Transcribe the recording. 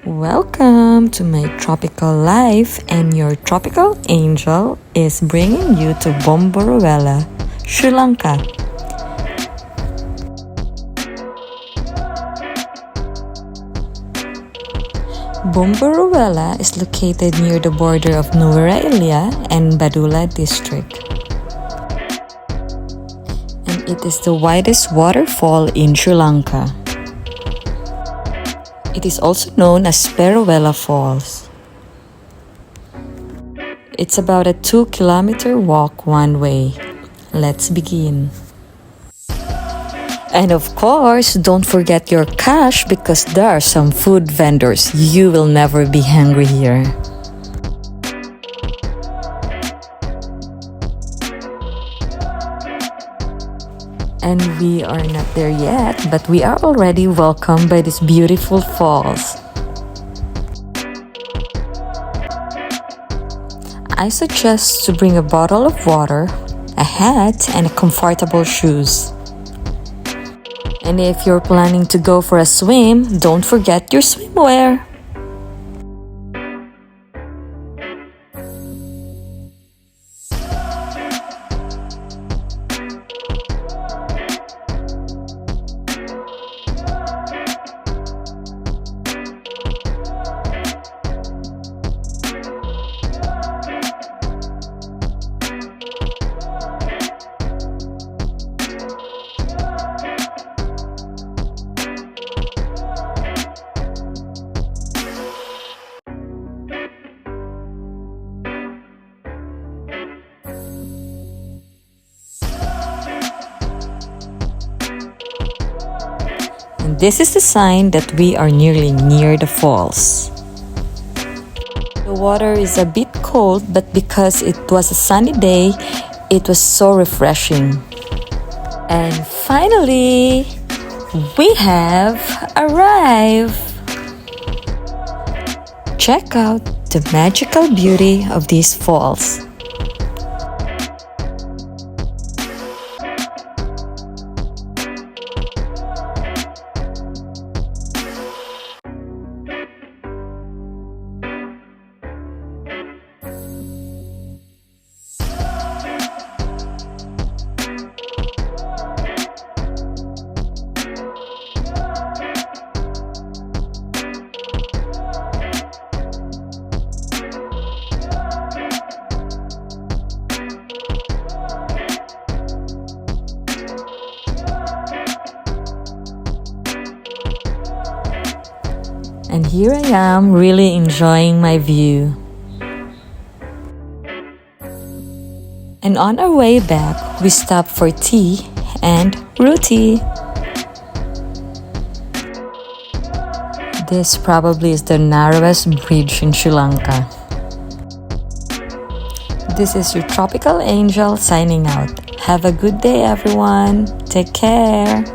Welcome to my tropical life, and your tropical angel is bringing you to Bomburu Ella, Sri Lanka. Bomburu Ella is located near the border of Nuwara Eliya and Badulla district. And it is the widest waterfall in Sri Lanka. It is also known as Perawella Falls. It's about a 2-kilometer walk one way. Let's begin. And of course, don't forget your cash because there are some food vendors. You will never be hungry here. And we are not there yet, but we are already welcomed by these beautiful falls. I suggest to bring a bottle of water, a hat, and comfortable shoes. And if you're planning to go for a swim, don't forget your swimwear. This is the sign that we are nearly near the falls. The water is a bit cold, but because it was a sunny day, it was so refreshing. And finally, we have arrived. Check out the magical beauty of these falls. And here I am, really enjoying my view. And on our way back, we stopped for tea and roti. This probably is the narrowest bridge in Sri Lanka. This is your tropical angel signing out. Have a good day, everyone. Take care.